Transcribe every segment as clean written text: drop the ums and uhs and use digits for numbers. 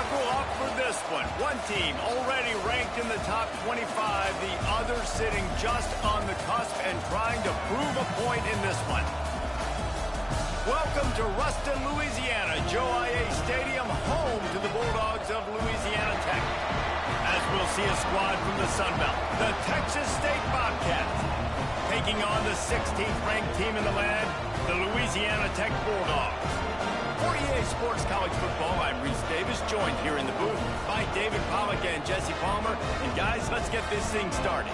buckle up for this one. One team already ranked in the top 25, the other sitting just on the cusp and trying to prove a point in this one. Welcome to Ruston, Louisiana, Joe I.A. Stadium, home to the Bulldogs of Louisiana Tech. As we'll see a squad from the Sun Belt, the Texas State Bobcats, taking on the 16th ranked team in the land, the Louisiana Tech Bulldogs. For EA Sports College Football, I'm Reese Davis, joined here in the booth by David Pollack and Jesse Palmer. And guys, let's get this thing started.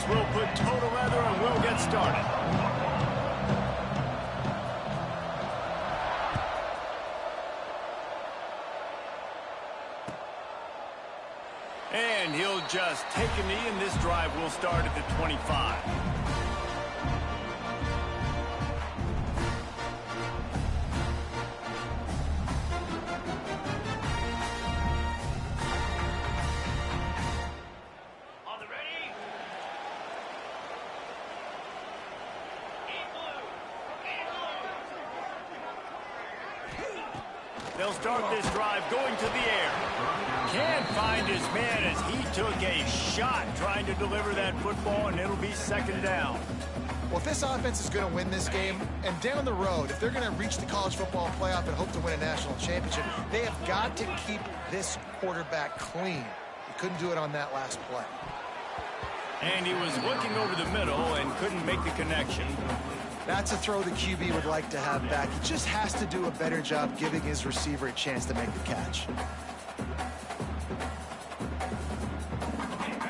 We'll put total leather and we'll get started. And he'll just take a knee, and this drive will start at the 25. They'll start this drive going to the air. Can't find his man as he took a shot trying to deliver that football, and it'll be second down. Well, if this offense is going to win this game, and down the road, if they're going to reach the college football playoff and hope to win a national championship, they have got to keep this quarterback clean. He couldn't do it on that last play. And he was looking over the middle and couldn't make the connection. That's a throw the QB would like to have back. He just has to do a better job giving his receiver a chance to make the catch.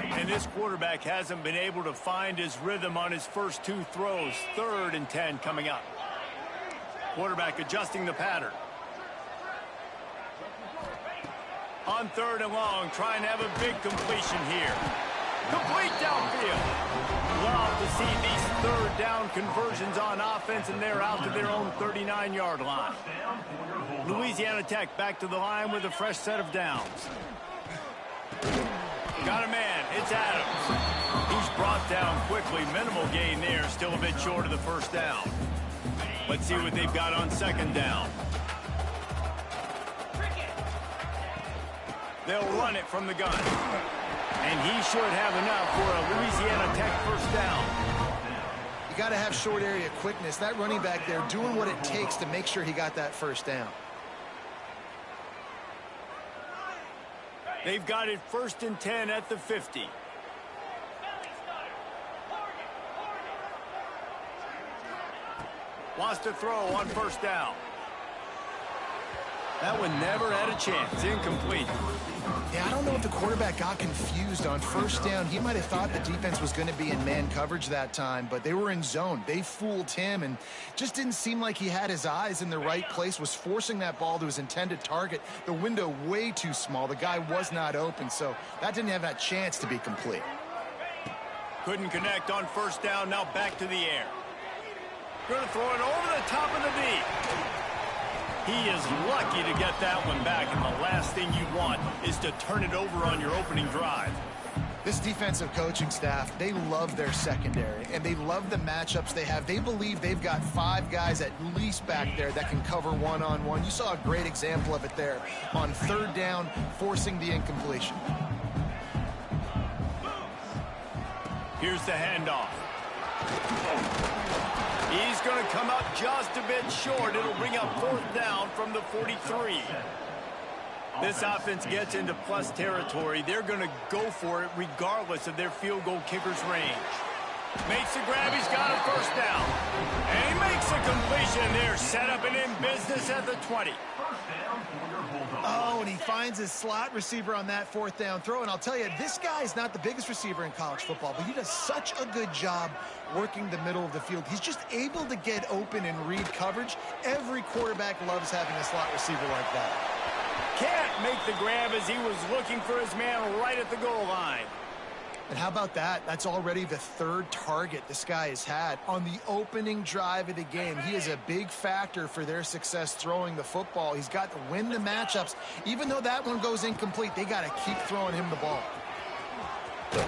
And this quarterback hasn't been able to find his rhythm on his first two throws. 3rd and 10 coming up. Quarterback adjusting the pattern. On 3rd and long, trying to have a big completion here. Complete downfield. Love to see these 3rd down conversions on offense, and they're out to their own 39-yard line. Louisiana Tech back to the line with a fresh set of downs. Got a man. It's Adams. He's brought down quickly. Minimal gain there. Still a bit short of the first down. Let's see what they've got on 2nd down. They'll run it from the gun. And he should have enough for a Louisiana Tech first down. You got to have short area quickness. That running back there doing what it takes to make sure he got that first down. They've got it 1st and 10 at the 50. Wants to throw on 1st down. That one never had a chance. Incomplete. Yeah, I don't know if the quarterback got confused on 1st down. He might have thought the defense was going to be in man coverage that time, but they were in zone. They fooled him and just didn't seem like he had his eyes in the right place, was forcing that ball to his intended target. The window way too small. The guy was not open, so that didn't have that chance to be complete. Couldn't connect on 1st down. Now back to the air. Going to throw it over the top of the knee. He is lucky to get that one back, and the last thing you want is to turn it over on your opening drive. This defensive coaching staff, they love their secondary, and they love the matchups they have. They believe they've got 5 guys at least back there that can cover one-on-one. You saw a great example of it there on 3rd down, forcing the incompletion. Here's the handoff. He's going to come up just a bit short. It'll bring up 4th down from the 43. This offense gets into plus territory. They're going to go for it regardless of their field goal kicker's range. Makes the grab. He's got a first down. And he makes a completion there. Set up and in business at the 20. Oh, and he finds his slot receiver on that fourth down throw. And I'll tell you, this guy's not the biggest receiver in college football, but he does such a good job working the middle of the field. He's just able to get open and read coverage. Every quarterback loves having a slot receiver like that. Can't make the grab as he was looking for his man right at the goal line. And how about that? That's already the third target this guy has had on the opening drive of the game. He is a big factor for their success throwing the football. He's got to win the matchups. Even though that one goes incomplete, they got to keep throwing him the ball. He'll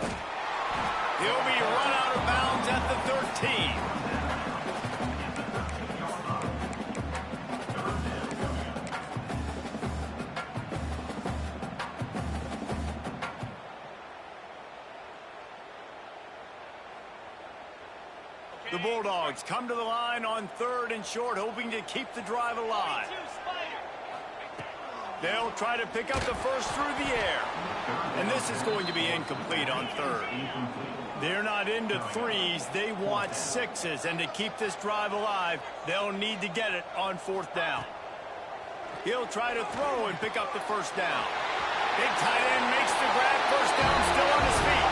be run out of bounds at the 13. The Bulldogs come to the line on 3rd and short, hoping to keep the drive alive. They'll try to pick up the first through the air. And this is going to be incomplete on 3rd. They're not into 3s. They want 6s. And to keep this drive alive, they'll need to get it on 4th down. He'll try to throw and pick up the first down. Big tight end makes the grab. First down, still on his feet.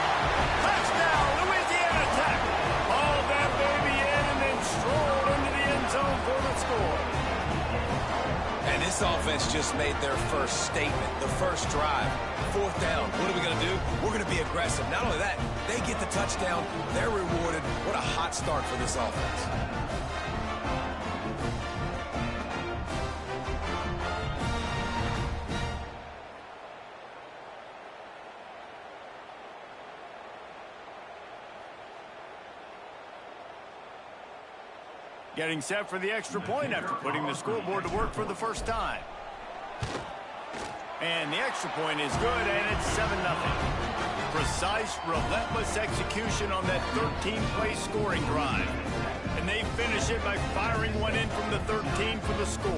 Touchdown, Louisiana Tech. All that baby in and then strolled into the end zone for the score. And this offense just made their first statement, the first drive. 4th down. What are we going to do? We're going to be aggressive. Not only that, they get the touchdown. They're rewarded. What a hot start for this offense. Getting set for the extra point after putting the scoreboard to work for the first time. And the extra point is good, and it's 7-0. Precise, relentless execution on that 13-play scoring drive. And they finish it by firing one in from the 13 for the score.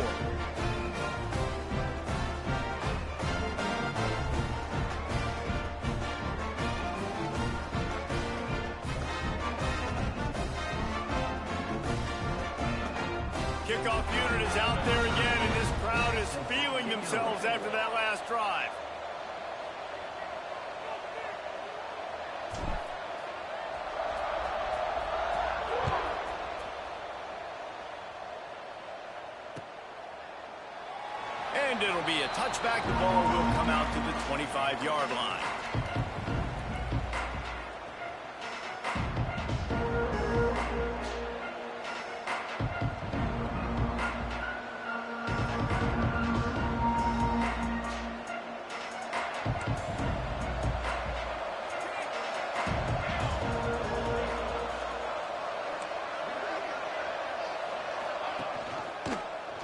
Kickoff unit is out there again, and this crowd is feeling themselves after that last drive. And it'll be a touchback. The ball will come out to the 25-yard line.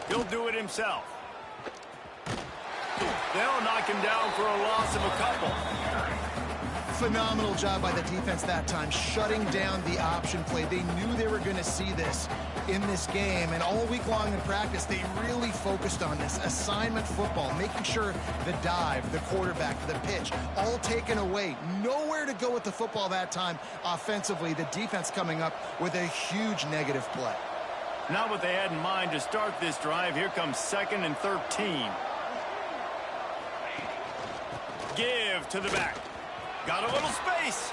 He'll do it himself. They'll knock him down for a loss of a couple. Phenomenal job by the defense that time, shutting down the option play. They knew they were going to see this in this game, and all week long in practice, they really focused on this assignment football, making sure the dive, the quarterback, the pitch, all taken away. Nowhere to go with the football that time offensively. The defense coming up with a huge negative play. Not what they had in mind to start this drive. Here comes 2nd and 13. Give to the back. Got a little space.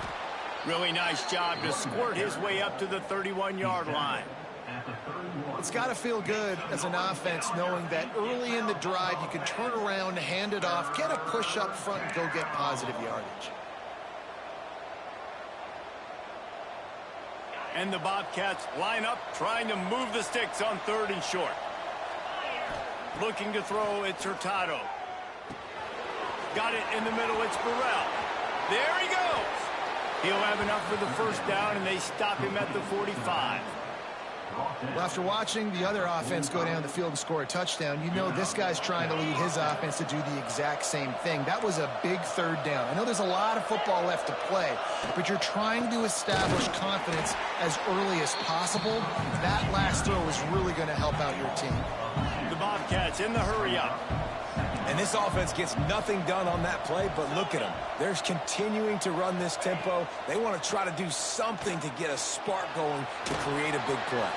Really nice job to squirt his way up to the 31-yard line. It's got to feel good as an offense knowing that early in the drive you can turn around, hand it off, get a push up front, and go get positive yardage. And the Bobcats line up, trying to move the sticks on 3rd and short. Looking to throw, it's Hurtado. Got it in the middle, it's Burrell. There he goes. He'll have enough for the first down, and they stop him at the 45. Well, after watching the other offense go down the field and score a touchdown, you know this guy's trying to lead his offense to do the exact same thing. That was a big 3rd down. I know there's a lot of football left to play, but you're trying to establish confidence as early as possible. That last throw is really going to help out your team. The Bobcats in the hurry up. And this offense gets nothing done on that play, but look at them. They're continuing to run this tempo. They want to try to do something to get a spark going to create a big play.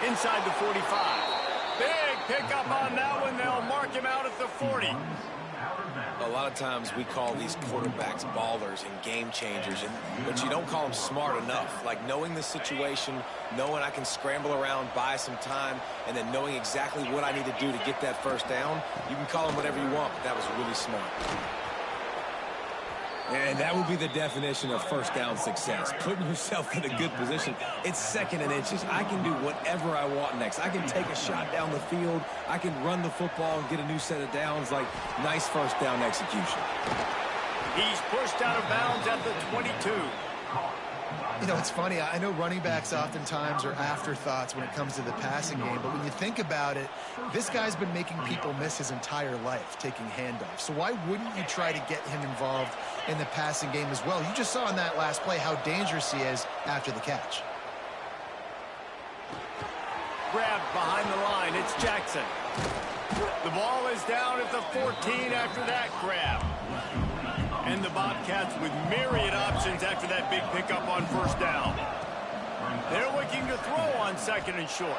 Inside the 45. Big pickup on that one. They'll mark him out at the 40. A lot of times we call these quarterbacks ballers and game changers, but you don't call them smart enough. Like knowing the situation, knowing I can scramble around, buy some time, and then knowing exactly what I need to do to get that first down. You can call them whatever you want, but that was really smart. And that would be the definition of first down success, putting yourself in a good position. It's second and inches. I can do whatever I want next. I can take a shot down the field. I can run the football and get a new set of downs. Like, nice first down execution. He's pushed out of bounds at the 22. You know, it's funny. I know running backs oftentimes are afterthoughts when it comes to the passing game, but when you think about it, this guy's been making people miss his entire life taking handoffs. So why wouldn't you try to get him involved in the passing game as well? You just saw in that last play how dangerous he is after the catch. Grabbed behind the line. It's Jackson. The ball is down at the 14 after that grab. And the Bobcats with myriad options after that big pickup on first down. They're looking to throw on second and short.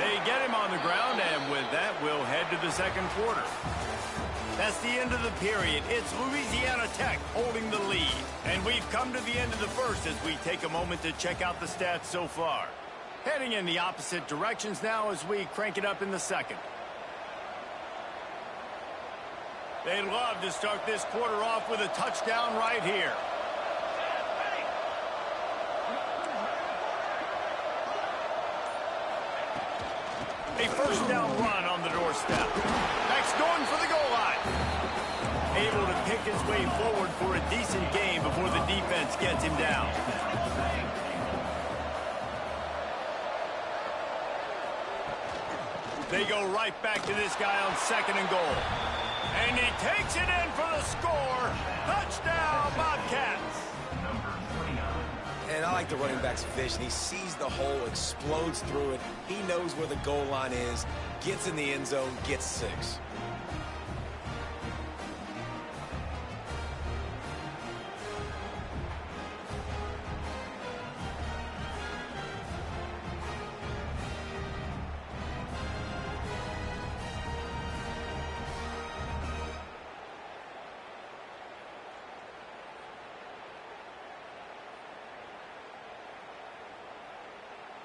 They get him on the ground, and with that, we'll head to the second quarter. That's the end of the period. It's Louisiana Tech holding the lead. And we've come to the end of the first as we take a moment to check out the stats so far. Heading in the opposite directions now as we crank it up in the second. They'd love to start this quarter off with a touchdown right here. A first down run on the doorstep. Max going for the goal line. Able to pick his way forward for a decent gain before the defense gets him down. They go right back to this guy on second and goal. And he takes it in for the score. Touchdown, Bobcats. And I like the running back's vision. He sees the hole, explodes through it. He knows where the goal line is, gets in the end zone, gets 6.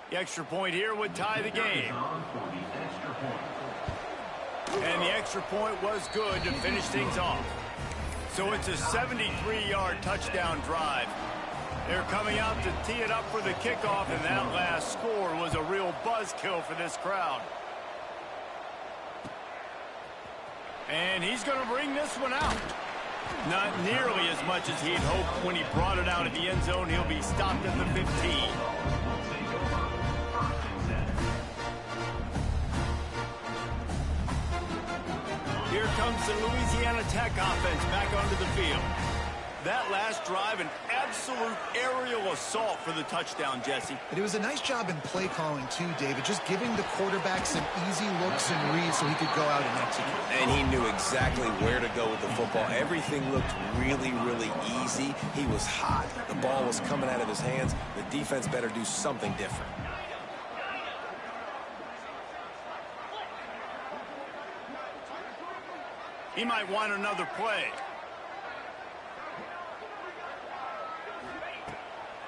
The extra point here would tie the game. And the extra point was good to finish things off. So it's a 73-yard touchdown drive. They're coming out to tee it up for the kickoff, and that last score was a real buzzkill for this crowd. And he's going to bring this one out. Not nearly as much as he'd hoped when he brought it out at the end zone. He'll be stopped at the 15. Here comes the Louisiana Tech offense back onto the field. That last drive, an absolute aerial assault for the touchdown, Jesse. And it was a nice job in play calling, too, David, just giving the quarterback some easy looks and reads so he could go out and execute. And he knew exactly where to go with the football. Everything looked really, really easy. He was hot. The ball was coming out of his hands. The defense better do something different. He might want another play.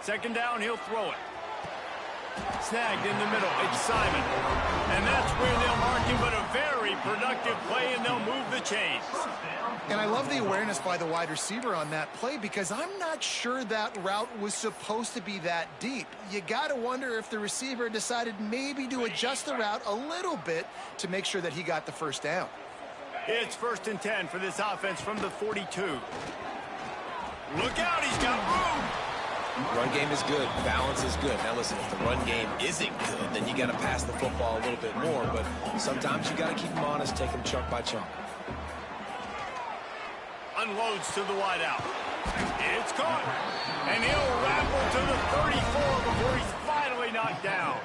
Second down, he'll throw it. Snagged in the middle, it's Simon. And that's where they'll mark him, but a very productive play, and they'll move the chains. And I love the awareness by the wide receiver on that play because I'm not sure that route was supposed to be that deep. You got to wonder if the receiver decided maybe to adjust the route a little bit to make sure that he got the first down. It's 1st and 10 for this offense from the 42. Look out, he's got room. Run game is good. Balance is good. Now listen, if the run game isn't good, then you got to pass the football a little bit more. But sometimes you got to keep them honest, take them chunk by chunk. Unloads to the wideout. It's caught. And he'll ramble to the 34 before he's finally knocked down.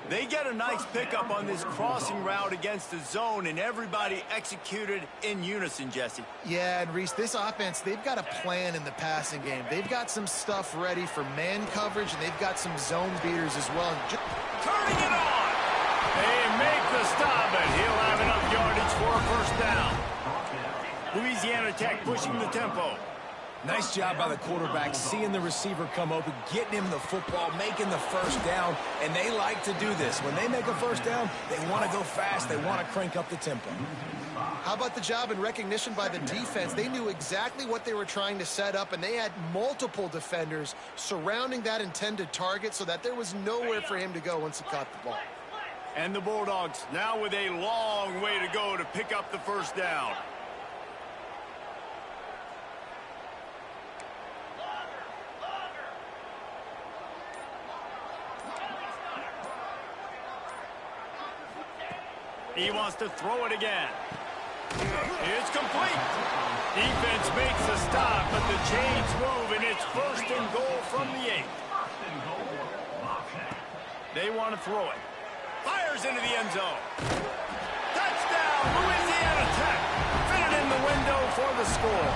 They get a nice pickup on this crossing route against the zone, and everybody executed in unison, Jesse. Yeah, and Reese, this offense, they've got a plan in the passing game. They've got some stuff ready for man coverage, and they've got some zone beaters as well. Turning it on! They make the stop, and he'll have enough yardage for a first down. Louisiana Tech pushing the tempo. Nice job by the quarterback, seeing the receiver come open, getting him the football, making the first down, and they like to do this. When they make a first down, they want to go fast. They want to crank up the tempo. How about the job and recognition by the defense? They knew exactly what they were trying to set up, and they had multiple defenders surrounding that intended target so that there was nowhere for him to go once he caught the ball. And the Bulldogs now with a long way to go to pick up the first down. He wants to throw it again. It's complete. Defense makes a stop, but the chains move, and it's first and goal from the 8. They want to throw it. Fires into the end zone. Touchdown, Louisiana Tech. Fit it in the window for the score.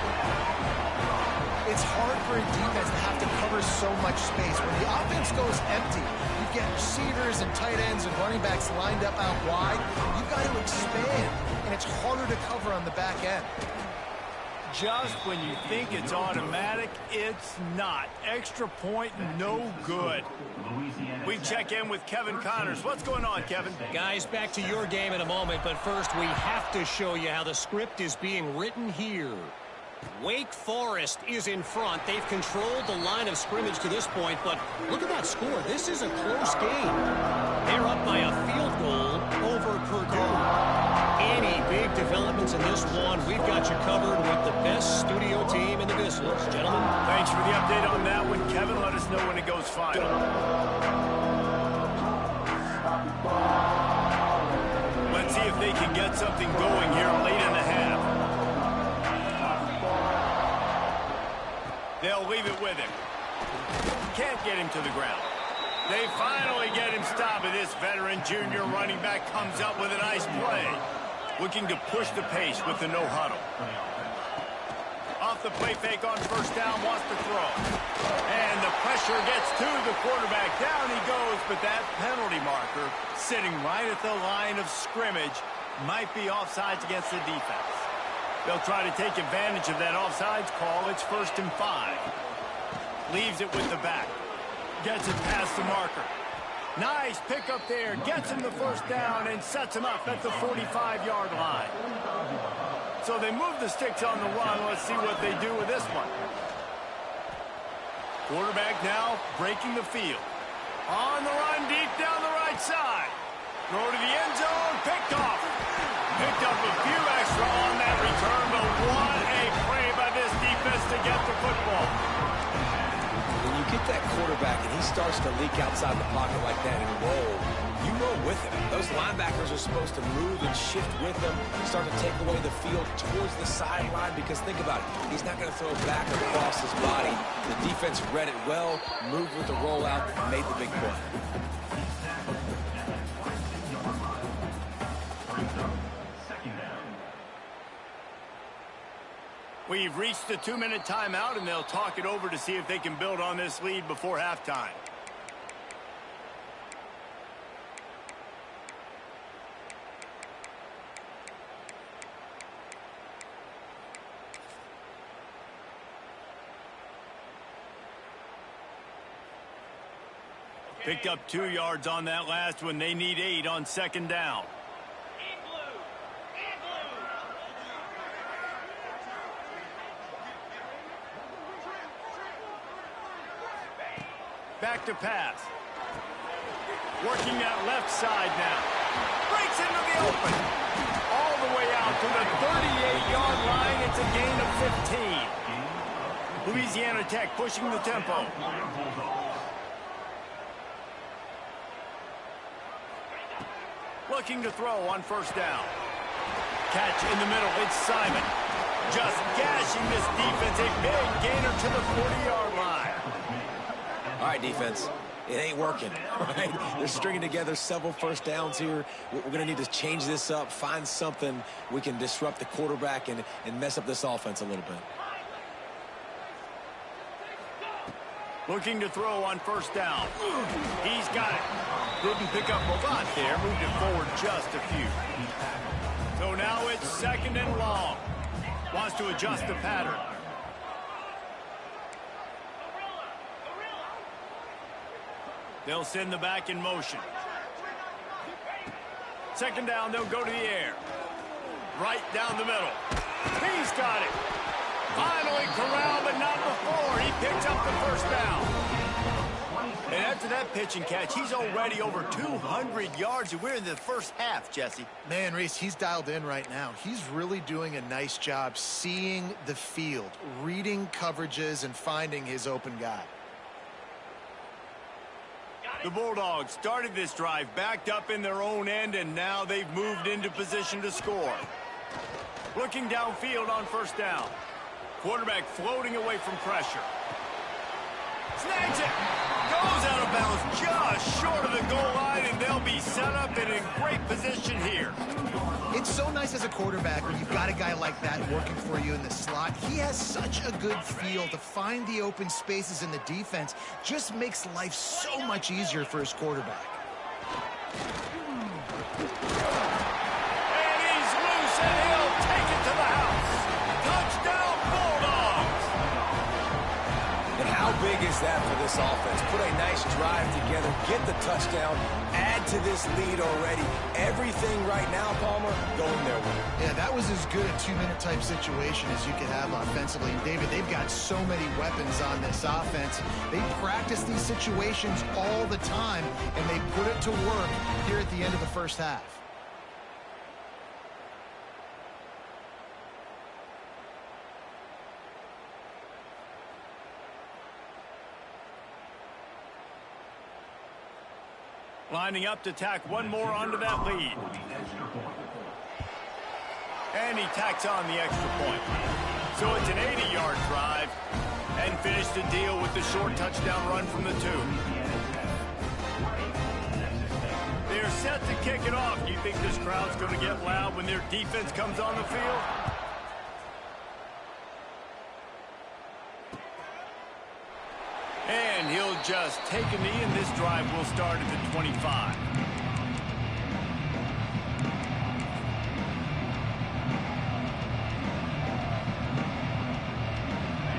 It's hard for a defense to have to cover so much space. When the offense goes empty, you get receivers and tight ends and running backs lined up out wide. You've got to expand, and it's harder to cover on the back end. Just when you think it's automatic, it's not. Extra point, no good. We check in with Kevin Connors. What's going on, Kevin? Guys, back to your game in a moment, but first we have to show you how the script is being written here. Wake Forest is in front. They've controlled the line of scrimmage to this point, but look at that score. This is a close game. They're up by a field goal over Purdue. Any big developments in this one, we've got you covered with the best studio team in the business. Gentlemen. Thanks for the update on that one, Kevin. Let us know when it goes final. Let's see if they can get something going here late in the half. They'll leave it with him. Can't get him to the ground. They finally get him stopped, and this veteran junior running back comes up with a nice play. Looking to push the pace with the no huddle. Off the play fake on first down, wants to throw. And the pressure gets to the quarterback. Down he goes, but that penalty marker sitting right at the line of scrimmage might be offsides against the defense. They'll try to take advantage of that offsides call. It's 1st and 5. Leaves it with the back. Gets it past the marker. Nice pickup there. Gets him the first down and sets him up at the 45-yard line. So they move the sticks on the run. Let's see what they do with this one. Quarterback now breaking the field. On the run deep down the right side. Throw to the end zone. Picked off. Picked up a few extra on that return, but what a play by this defense to get the football. When you get that quarterback and he starts to leak outside the pocket like that and roll, you roll with him. Those linebackers are supposed to move and shift with him, start to take away the field towards the sideline, because think about it, he's not going to throw back across his body. The defense read it well, moved with the rollout, made the big play. We've reached the 2-minute timeout, and they'll talk it over to see if they can build on this lead before halftime. Picked up 2 yards on that last one. They need 8 on 2nd down. Back to pass. Working that left side now. Breaks into the open. All the way out to the 38-yard line. It's a gain of 15. Louisiana Tech pushing the tempo. Looking to throw on first down. Catch in the middle. It's Simon. Just gashing this defense. A big gainer to the 40-yard line. All right, defense, It ain't working, right? They're stringing together several first downs here. We're going to need to change this up, find something we can disrupt the quarterback and mess up this offense a little bit. Looking to throw on first down. He's got it. Couldn't pick up a lot there. Moved it forward just a few. So now it's 2nd and long. Wants to adjust the pattern. They'll send the back in motion. 2nd down, they'll go to the air. Right down the middle. He's got it. Finally corralled, but not before. He picks up the first down. And after that pitch and catch, he's already over 200 yards, and we're in the first half, Jesse. Man, Reese, he's dialed in right now. He's really doing a nice job seeing the field, reading coverages, and finding his open guy. The Bulldogs started this drive backed up in their own end, and now they've moved into position to score. Looking downfield on first down. Quarterback floating away from pressure. Snags it. Goes out of bounds just short of the goal line, and they'll be set up and in great position here. It's so nice as a quarterback when you've got a guy like that working for you in the slot. He has such a good feel to find the open spaces in the defense. Just makes life so much easier for his quarterback. And he's loose, and he'll take it to the house. Touchdown, Bulldogs! And how big is that for this offense? Put a nice drive together, get the touchdown, add to this lead already. Everything right now, Palmer, going their way. Yeah, that was as good a two-minute type situation as you could have offensively. And David, they've got so many weapons on this offense. They practice these situations all the time, and they put it to work here at the end of the first half. Lining up to tack one more onto that lead. And he tacks on the extra point. So it's an 80-yard drive. And finish the deal with the short touchdown run from the 2. They're set to kick it off. Do you think this crowd's going to get loud when their defense comes on the field? And he'll just take a knee, and this drive will start at the 25.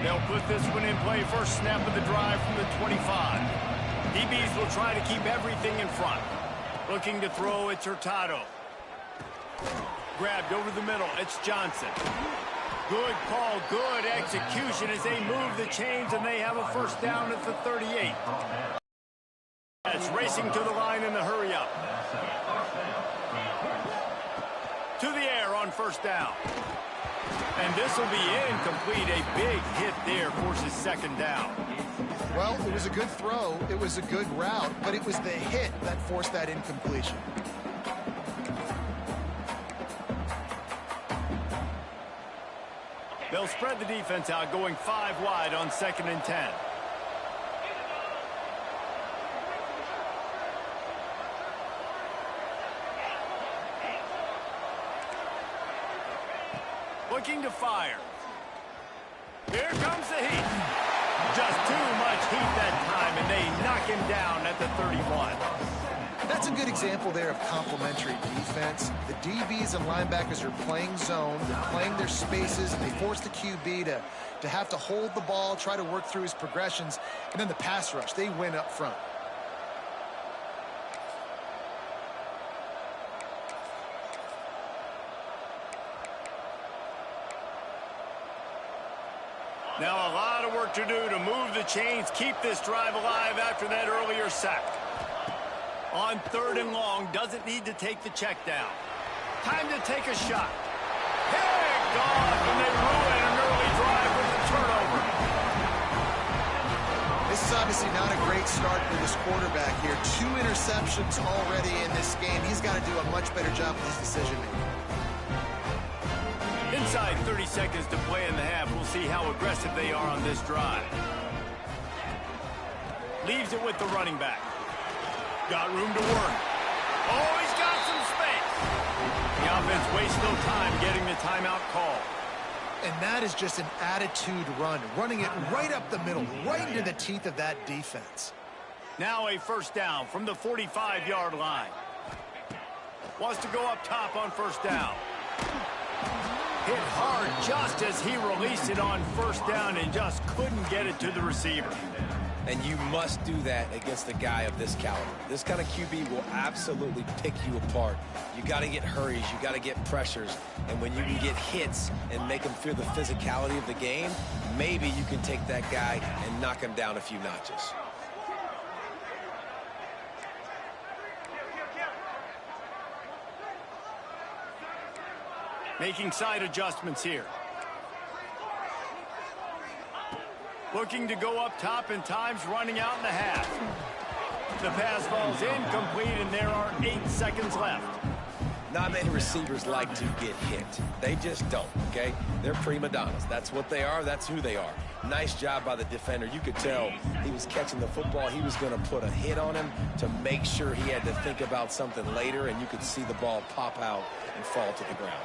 They'll put this one in play. First snap of the drive from the 25. DBs will try to keep everything in front. Looking to throw, it's Hurtado. Grabbed over the middle, it's Johnson. Good call, good execution as they move the chains, and they have a first down at the 38. That's racing to the line in the hurry-up. To the air on first down. And this will be incomplete. A big hit there forces 2nd down. Well, it was a good throw. It was a good route, but it was the hit that forced that incompletion. They'll spread the defense out, going 5 wide on 2nd and 10. Looking to fire. Here comes the heat. Just too much heat that time, and they knock him down at the 31. That's a good example there of complementary defense. The DBs and linebackers are playing zone, they're playing their spaces, and they force the QB to have to hold the ball, try to work through his progressions, and then the pass rush, they win up front. Now a lot of work to do to move the chains, keep this drive alive after that earlier sack. On 3rd and long, doesn't need to take the check down. Time to take a shot. Picked off, and they ruin an early drive with the turnover. This is obviously not a great start for this quarterback here. 2 interceptions already in this game. He's got to do a much better job with his decision-making. Inside 30 seconds to play in the half. We'll see how aggressive they are on this drive. Leaves it with the running back. Got room to work. Oh, he's got some space. The offense wastes no time getting the timeout call. And that is just an attitude run, running it right up the middle, right into the teeth of that defense. Now a first down from the 45-yard line. Wants to go up top on first down. Hit hard just as he released it on first down and just couldn't get it to the receiver. And you must do that against a guy of this caliber. This kind of QB will absolutely pick you apart. You got to get hurries. You got to get pressures. And when you can get hits and make him feel the physicality of the game, maybe you can take that guy and knock him down a few notches. Making side adjustments here. Looking to go up top, and time's running out in the half. The pass falls incomplete, and there are 8 seconds left. Not many receivers like to get hit. They just don't, okay? They're prima donnas. That's what they are. That's who they are. Nice job by the defender. You could tell he was catching the football. He was going to put a hit on him to make sure he had to think about something later, and you could see the ball pop out and fall to the ground.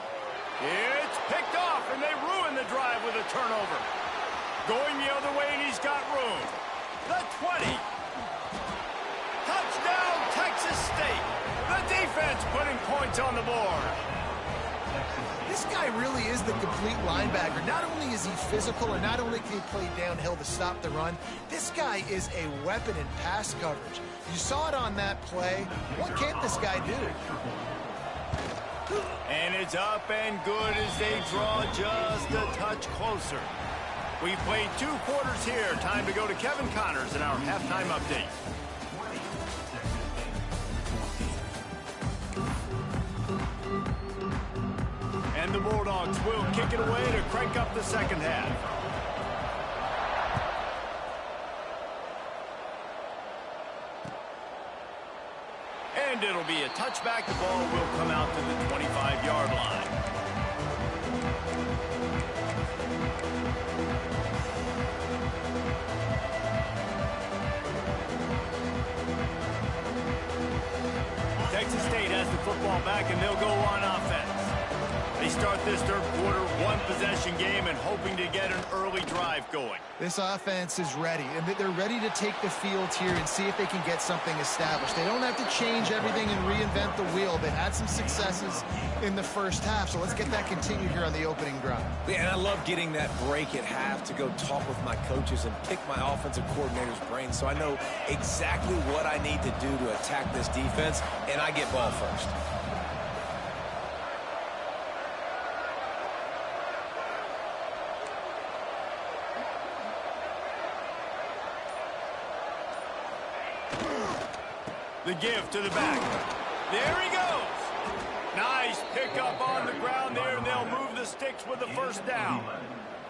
It's picked off, and they ruin the drive with a turnover. Going the other way, and he's got room. The 20. Touchdown, Texas State. The defense putting points on the board. This guy really is the complete linebacker. Not only is he physical, and not only can he play downhill to stop the run, this guy is a weapon in pass coverage. You saw it on that play. What can't this guy do? And it's up and good as they draw just a touch closer. We've played 2 quarters here. Time to go to Kevin Connors in our halftime update. And the Bulldogs will kick it away to crank up the second half. And it'll be a touchback. The ball will come out to the 25-yard line. Texas State has the football back, and they'll go on offense. They start this third quarter, 1-possession game, and hoping to get an early drive going. This offense is ready, and they're ready to take the field here and see if they can get something established. They don't have to change everything and reinvent the wheel. They had some successes in the first half, so let's get that continued here on the opening drive. Yeah, and I love getting that break at half to go talk with my coaches and pick my offensive coordinator's brain so I know exactly what I need to do to attack this defense, and I get ball first. The give to the back. There he goes. Nice pickup on the ground there, and they'll move the sticks with the first down.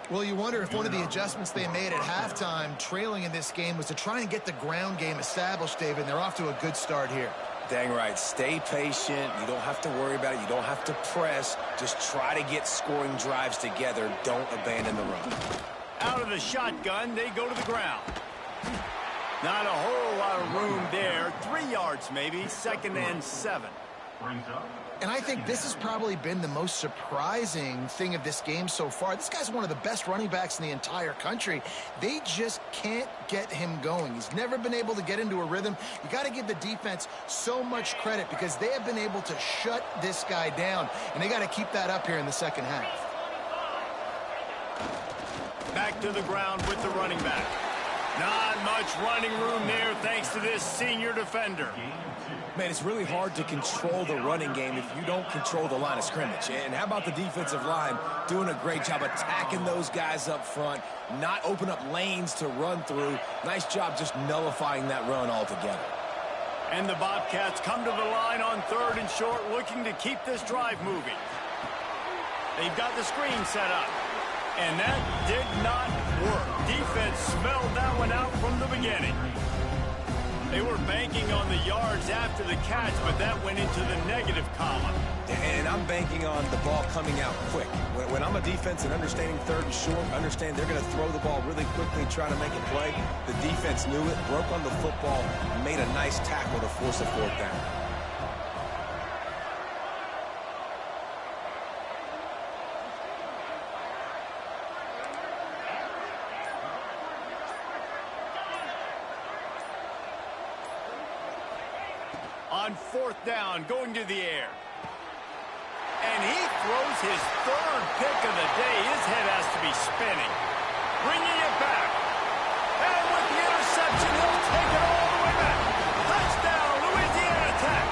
Well, you wonder if one of the adjustments they made at halftime, trailing in this game, was to try and get the ground game established, David. They're off to a good start here. Dang right. Stay patient. You don't have to worry about it. You don't have to press. Just try to get scoring drives together. Don't abandon the run. Out of the shotgun, they go to the ground. Not a whole lot of room there. 3 yards maybe, 2nd and 7. And I think this has probably been the most surprising thing of this game so far. This guy's one of the best running backs in the entire country. They just can't get him going. He's never been able to get into a rhythm. You got to give the defense so much credit because they have been able to shut this guy down, and they got to keep that up here in the second half. Back to the ground with the running back. Not much running room there thanks to this senior defender. Man, it's really hard to control the running game if you don't control the line of scrimmage. And how about the defensive line doing a great job attacking those guys up front, not open up lanes to run through. Nice job just nullifying that run altogether. And the Bobcats come to the line on 3rd and short, looking to keep this drive moving. They've got the screen set up. And that did not work. Defense smelled that one out from the beginning. They were banking on the yards after the catch, but that went into the negative column. And I'm banking on the ball coming out quick. When I'm a defense and understanding third and short, understand they're going to throw the ball really quickly, trying to make a play. The defense knew it, broke on the football, made a nice tackle to force a fourth down. On fourth down, going to the air. And he throws his third pick of the day. His head has to be spinning. Bringing it back. And with the interception, he'll take it all the way back. Touchdown, Louisiana Tech.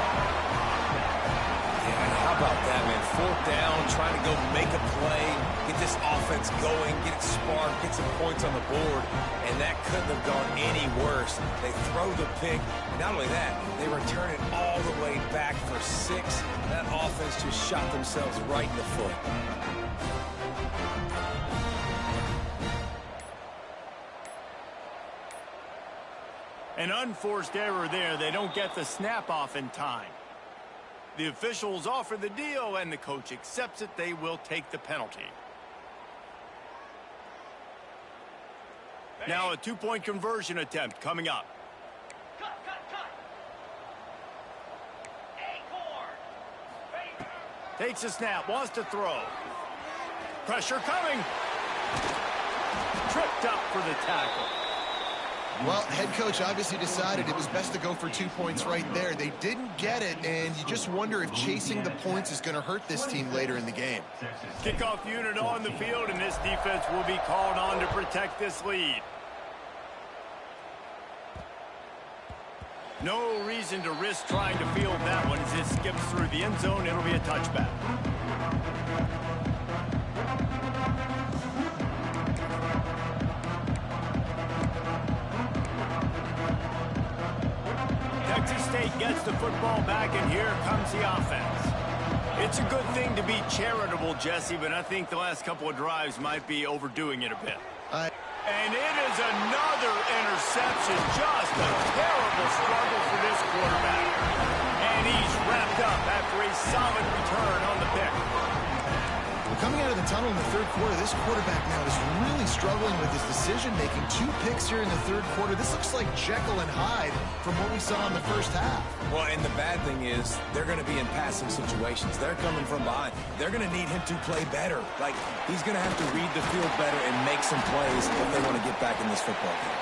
Yeah, how about that, man? Fourth down, trying to go make a play, get this offense going, get it sparked, get some points on the board, and that couldn't have gone any worse. They throw the pick. Not only that, they return it all the way back for 6. That offense just shot themselves right in the foot. An unforced error there. They don't get the snap off in time. The officials offer the deal, and the coach accepts it. They will take the penalty. Now a 2-point conversion attempt coming up. Takes a snap, wants to throw. Pressure coming. Tripped up for the tackle. Well, head coach obviously decided it was best to go for 2 points right there. They didn't get it, and you just wonder if chasing the points is going to hurt this team later in the game. Kickoff unit on the field, and this defense will be called on to protect this lead. No reason to risk trying to field that one as it skips through the end zone. It'll be a touchback. Texas State gets the football back, and here comes the offense. It's a good thing to be charitable, Jesse, but I think the last couple of drives might be overdoing it a bit. And it is another interception. Just a terrible struggle for this quarterback. And he's wrapped up after a solid return on the pick. Coming out of the tunnel in the third quarter, this quarterback now is really struggling with his decision-making. 2 picks here in the third quarter. This looks like Jekyll and Hyde from what we saw in the first half. Well, and the bad thing is they're going to be in passing situations. They're coming from behind. They're going to need him to play better. Like, he's going to have to read the field better and make some plays if they want to get back in this football game.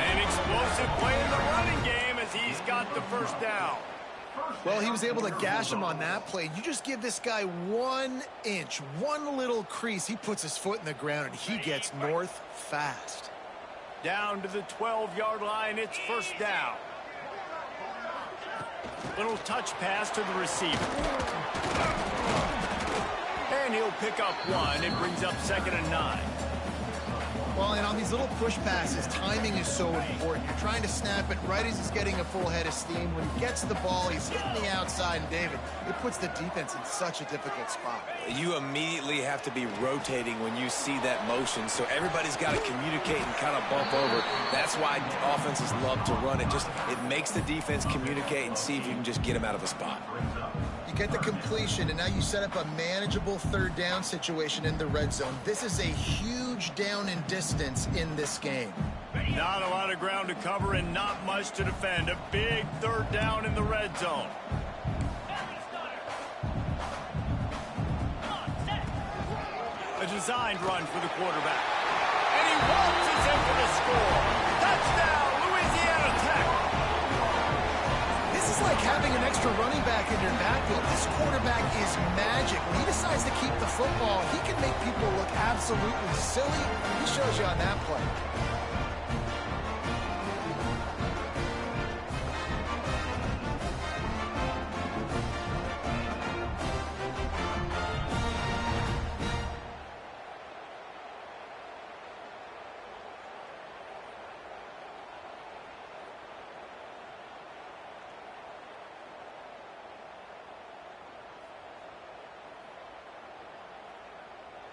An explosive play in the running game as he's got the first down. Well, he was able to gash him on that play. You just give this guy 1 inch, one little crease. He puts his foot in the ground, and he gets north fast. Down to the 12-yard line, it's first down. Little touch pass to the receiver. And he'll pick up 1. It brings up 2nd and 9. Well, and on these little push passes, timing is so important. You're trying to snap it right as he's getting a full head of steam. When he gets the ball, he's hitting the outside, and David, it puts the defense in such a difficult spot. You immediately have to be rotating when you see that motion, so everybody's got to communicate and kind of bump over. That's why offenses love to run it. It makes the defense communicate and see if you can just get him out of a spot. You get the completion, and now you set up a manageable third down situation in the red zone. This is a huge down in distance in this game. Not a lot of ground to cover and not much to defend. A big third down in the red zone. A designed run for the quarterback. And he waltzes in for the score. Touchdown, Louisiana Tech. This is like having an extra running back in your backfield. This quarterback is magic. When he decides to keep the football, he can make people look absolutely silly. He shows you on that play.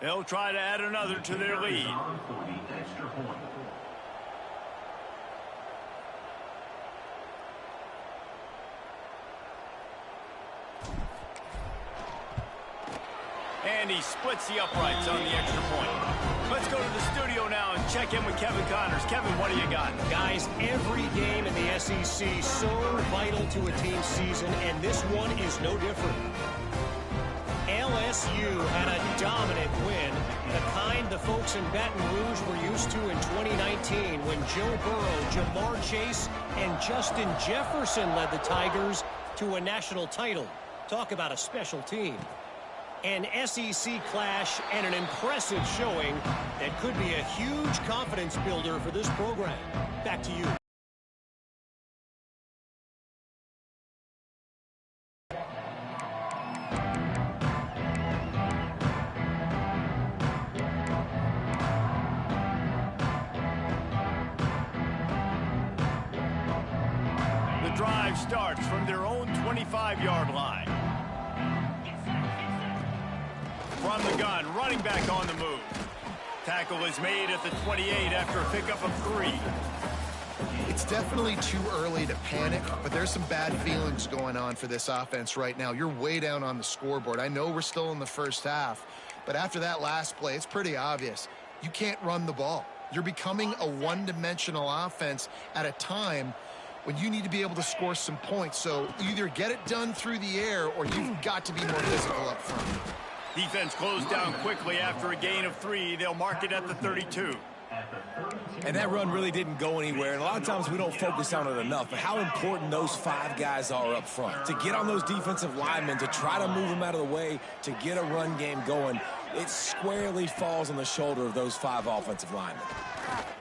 They'll try to add another to their lead. And he splits the uprights on the extra point. Let's go to the studio now and check in with Kevin Connors. Kevin, what do you got? Guys, every game in the SEC so vital to a team's season, and this one is no different. LSU had a dominant win, the kind the folks in Baton Rouge were used to in 2019 when Joe Burrow, Jamar Chase, and Justin Jefferson led the Tigers to a national title. Talk about a special team. An SEC clash and an impressive showing that could be a huge confidence builder for this program. Back to you. The drive starts from their own 25-yard line. From the gun, running back on the move. Tackle is made at the 28 after a pickup of 3. It's definitely too early to panic, but there's some bad feelings going on for this offense right now. You're way down on the scoreboard. I know we're still in the first half, but after that last play, it's pretty obvious. You can't run the ball. You're becoming a one-dimensional offense at a time when you need to be able to score some points. So either get it done through the air or you've got to be more physical up front. Defense closed down quickly after a gain of 3. They'll mark it at the 32. And that run really didn't go anywhere. And a lot of times we don't focus on it enough. But how important those 5 guys are up front. To get on those defensive linemen, to try to move them out of the way, to get a run game going, it squarely falls on the shoulder of those 5 offensive linemen.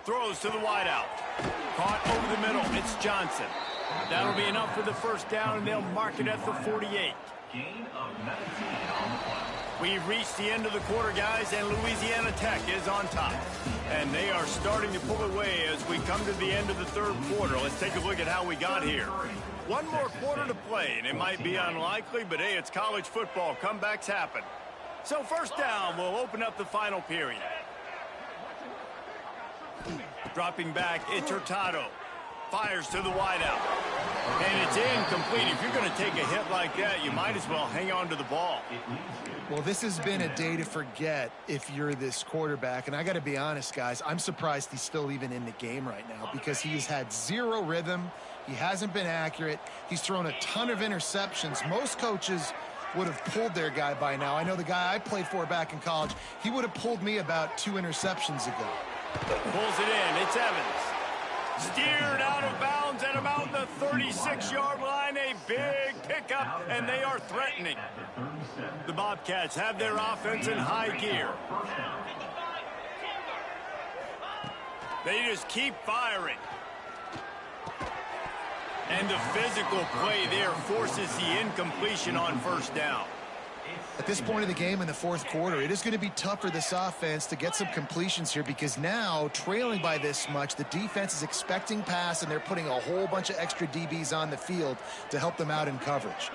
Throws to the wideout. Caught over the middle. It's Johnson. That'll be enough for the first down, and they'll mark it at the 48. We've reached the end of the quarter, guys, and Louisiana Tech is on top. And they are starting to pull away as we come to the end of the third quarter. Let's take a look at how we got here. One more quarter to play, and it might be unlikely, but hey, it's college football. Comebacks happen. So first down, we'll open up the final period. Dropping back, it's Hurtado. Fires to the wideout. And it's incomplete. If you're going to take a hit like that, you might as well hang on to the ball. Well, this has been a day to forget if you're this quarterback. And I got to be honest, guys, I'm surprised he's still even in the game right now because he's had 0 rhythm. He hasn't been accurate. He's thrown a ton of interceptions. Most coaches would have pulled their guy by now. I know the guy I played for back in college, he would have pulled me about 2 interceptions ago. Pulls it in. It's Evans. Steered out of bounds at about the 36-yard line. A big pickup, and they are threatening. The Bobcats have their offense in high gear. They just keep firing. And the physical play there forces the incompletion on first down. At this point of the game in the fourth quarter, it is going to be tough for this offense to get some completions here because now, trailing by this much, the defense is expecting pass, and they're putting a whole bunch of extra DBs on the field to help them out in coverage.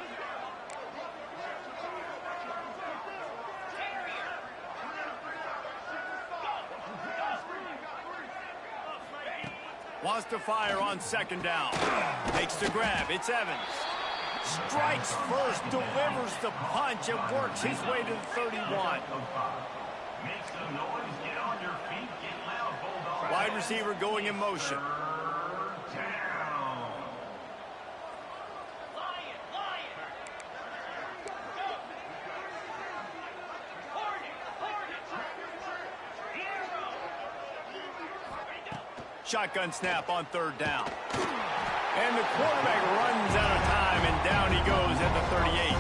Wants to fire on second down. Takes the grab. It's Evans. Strikes first, delivers the punch, and works his way to the 31. Wide receiver going in motion. Shotgun snap on third down. And the quarterback runs out of time, and down he goes at the 38.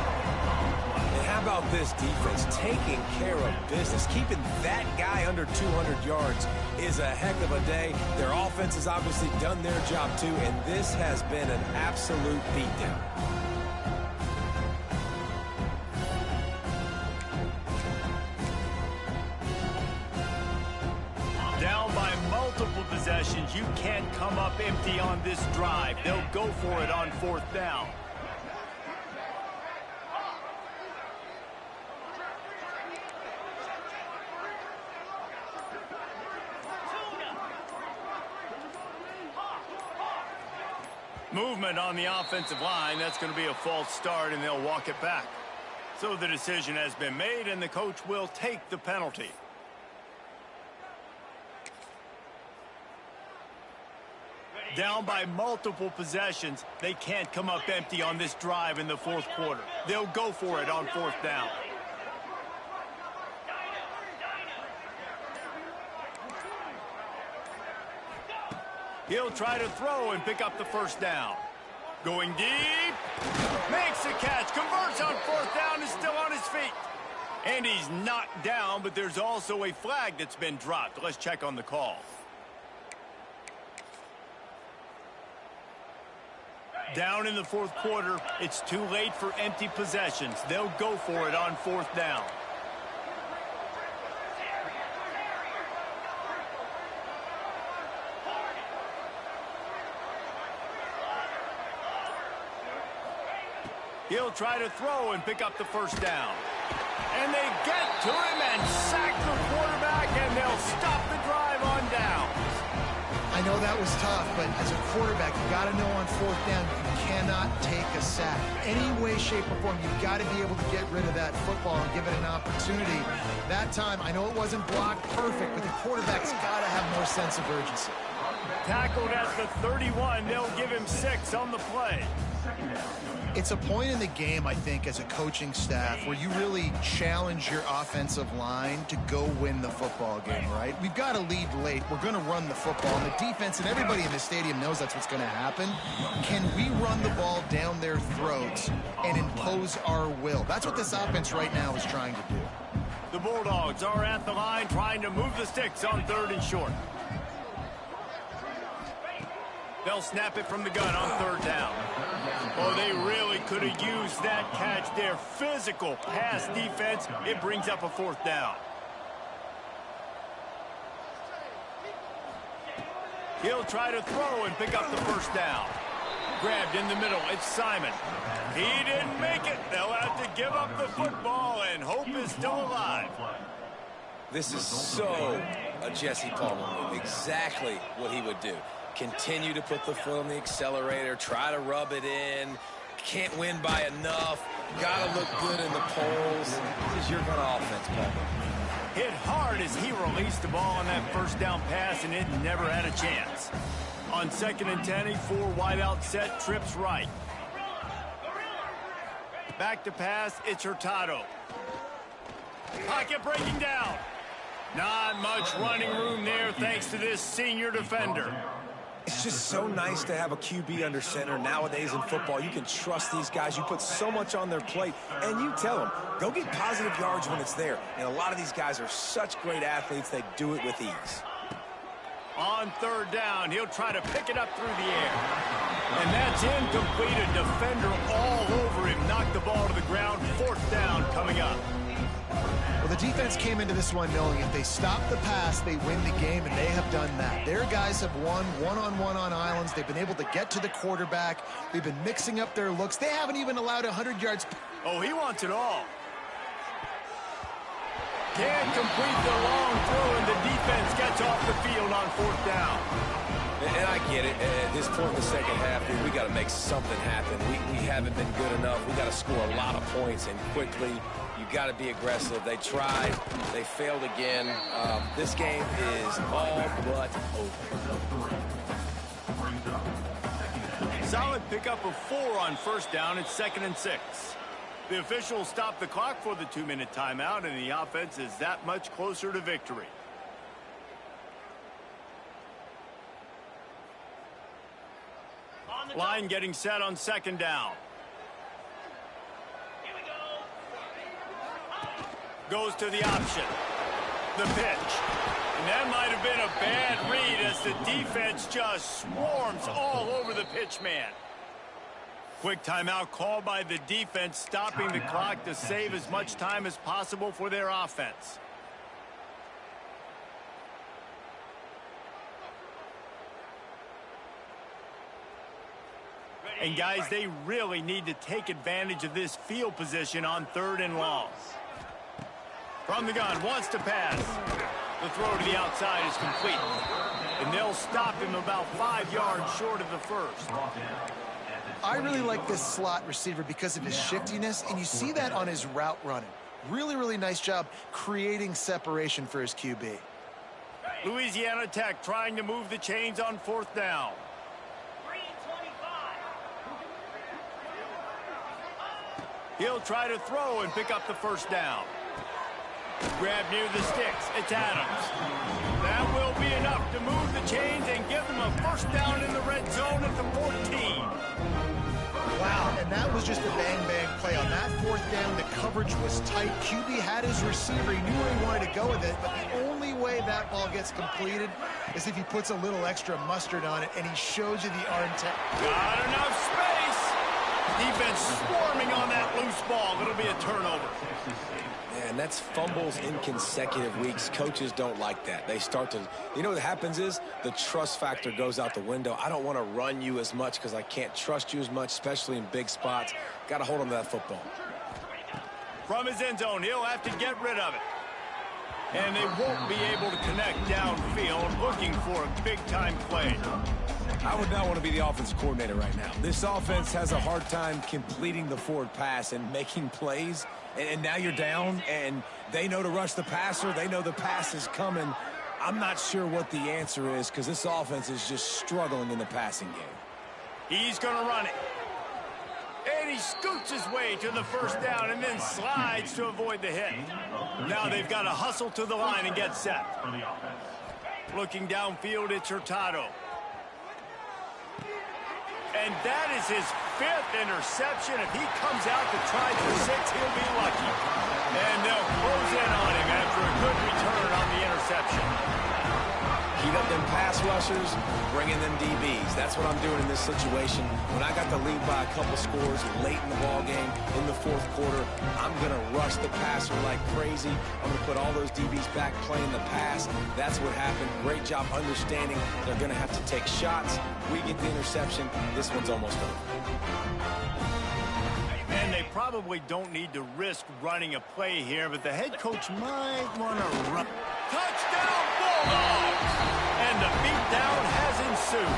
And how about this defense taking care of business? Keeping that guy under 200 yards is a heck of a day. Their offense has obviously done their job too, and this has been an absolute beatdown. Down by multiple possessions, you can't come up empty on this drive. They'll go for it on fourth down. Movement on the offensive line. That's going to be a false start, and they'll walk it back. So the decision has been made, and the coach will take the penalty. Down by multiple possessions, they can't come up empty on this drive in the fourth quarter. They'll go for it on fourth down. He'll try to throw and pick up the first down. Going deep, makes the catch, converts on fourth down, is still on his feet. And he's knocked down, but there's also a flag that's been dropped. Let's check on the call. Down in the fourth quarter, it's too late for empty possessions. They'll go for it on fourth down. He'll try to throw and pick up the first down. And they get to him and sack the quarterback, and they'll stop the drive on down. I know that was tough, but as a quarterback, you got to know on fourth down, you cannot take a sack. Any way, shape, or form, you've got to be able to get rid of that football and give it an opportunity. That time, I know it wasn't blocked perfect, but the quarterback's got to have more sense of urgency. Tackled at the 31, they'll give him 6 on the play. It's a point in the game, I think, as a coaching staff where you really challenge your offensive line to go win the football game, right? We've got to lead late. We're going to run the football. And the defense and everybody in the stadium knows that's what's going to happen. Can we run the ball down their throats and impose our will? That's what this offense right now is trying to do. The Bulldogs are at the line trying to move the sticks on 3rd and short. They'll snap it from the gun on 3rd down. Oh, they really could have used that catch there. Physical pass defense. It brings up a 4th down. He'll try to throw and pick up the first down. Grabbed in the middle. It's Simon. He didn't make it. They'll have to give up the football, and hope is still alive. This is so a Jesse Palmer move. Exactly what he would do. Continue to put the foot on the accelerator, try to rub it in, can't win by enough, gotta look good in the polls. This is your kind of offense, Palmer. Hit hard as he released the ball on that first down pass, and it never had a chance. On 2nd and 10, a 4 wide out set, trips right. Back to pass, it's Hurtado. Pocket breaking down. Not much running room there thanks to this senior defender. It's just so nice to have a QB under center nowadays in football. You can trust these guys. You put so much on their plate, and you tell them, go get positive yards when it's there. And a lot of these guys are such great athletes, they do it with ease. On 3rd down, he'll try to pick it up through the air. And that's incomplete. A defender all over him. Knocked the ball to the ground. 4th down coming up. Well, the defense came into this one knowing if they stop the pass, they win the game, and they have done that. Their guys have won one-on-one on islands. They've been able to get to the quarterback. They've been mixing up their looks. They haven't even allowed 100 yards. Oh, he wants it all. Can't complete the long throw, and the defense gets off the field on 4th down. And I get it. At this point in the second half, dude, we got to make something happen. We haven't been good enough. We got to score a lot of points, and quickly. You got to be aggressive. They tried. They failed again. This game is all but over. Solid pickup of 4 on 1st down. It's 2nd and 6. The officials stop the clock for the 2-minute timeout, and the offense is that much closer to victory. Line getting set on 2nd down. Goes to the option. The pitch. And that might have been a bad read as the defense just swarms all over the pitch man. Quick timeout called by the defense, stopping the clock to save as much time as possible for their offense. And guys, they really need to take advantage of this field position on 3rd and long. From the gun, wants to pass. The throw to the outside is complete. And they'll stop him about 5 yards short of the first. I really like this slot receiver because of his shiftiness, and you see that on his route running. Really, really nice job creating separation for his QB. Louisiana Tech trying to move the chains on 4th down. He'll try to throw and pick up the 1st down. Grab near the sticks. It's Adams. That will be enough to move the chains and give them a 1st down in the red zone at the 14. Wow, and that was just a bang-bang play. On that 4th down, the coverage was tight. QB had his receiver. He knew where he wanted to go with it, but the only way that ball gets completed is if he puts a little extra mustard on it, and he shows you the arm tech. Got enough space. Defense swarming on that loose ball. It'll be a turnover. And that's fumbles in consecutive weeks. Coaches don't like that. They start to, you know what happens is the trust factor goes out the window. I don't want to run you as much because I can't trust you as much, especially in big spots. Got to hold on to that football. From his end zone, he'll have to get rid of it. And they won't be able to connect downfield, looking for a big-time play. I would not want to be the offense coordinator right now. This offense has a hard time completing the forward pass and making plays. And now you're down, and they know to rush the passer. They know the pass is coming. I'm not sure what the answer is because this offense is just struggling in the passing game. He's going to run it. And he scoots his way to the 1st down and then slides to avoid the hit. Now they've got to hustle to the line and get set. Looking downfield, it's Hurtado. And that is his 5th interception. If he comes out to try for 6, he'll be lucky. And they'll close in on him after a good return on the interception. Heat up them pass rushers, bring in them DBs. That's what I'm doing in this situation. When I got the lead by a couple scores late in the ball game, in the 4th quarter, I'm going to rush the passer like crazy. I'm going to put all those DBs back playing the pass. That's what happened. Great job understanding they're going to have to take shots. We get the interception. This one's almost over. And they probably don't need to risk running a play here, but the head coach might want to run. Touchdown, Bulldogs! And the beatdown has ensued.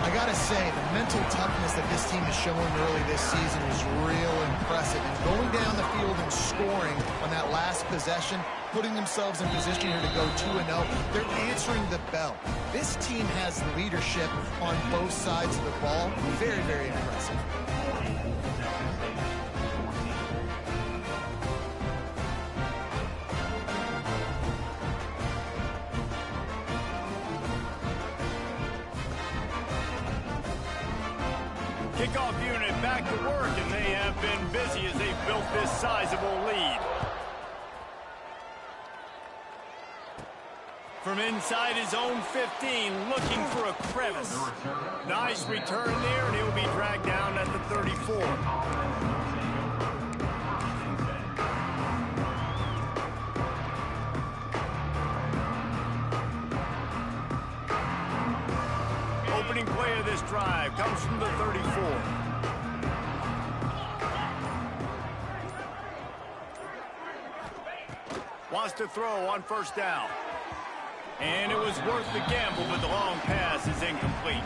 I gotta say, the mental toughness that this team has shown early this season is real impressive. And going down the field and scoring on that last possession, putting themselves in position here to go 2-0, they're answering the bell. This team has leadership on both sides of the ball. Very, very impressive. Kickoff unit back to work, and they have been busy as they've built this sizable lead. From inside his own 15, looking for a crevice. Nice return there, and he'll be dragged down at the 34. Opening play of this drive comes from the 34. Wants to throw on 1st down. And it was worth the gamble, but the long pass is incomplete.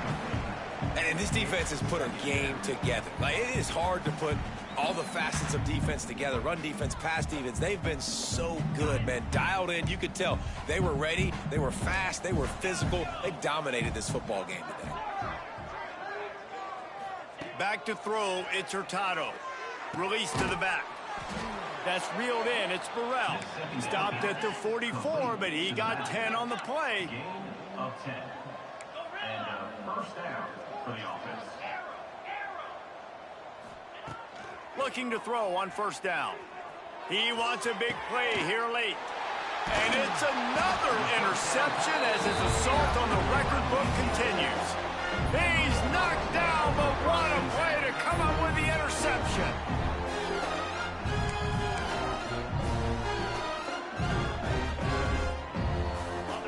And this defense has put a game together. Like, it is hard to put all the facets of defense together. Run defense, pass defense. They've been so good, man. Dialed in. You could tell they were ready. They were fast. They were physical. They dominated this football game today. Back to throw. It's Hurtado. Release to the back. That's reeled in. It's Burrell. Stopped at the 44, but he got 10 on the play. Gain of 10. And a 1st down for the offense. Looking to throw on 1st down. He wants a big play here late. And it's another interception as his assault on the record book continues. He's knocked down, but what a play to come up with the interception.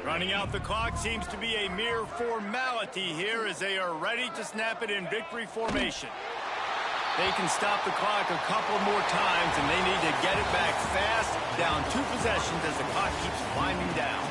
Running out the clock seems to be a mere formality here as they are ready to snap it in victory formation. They can stop the clock a couple more times, and they need to get it back fast, down 2 possessions as the clock keeps winding down.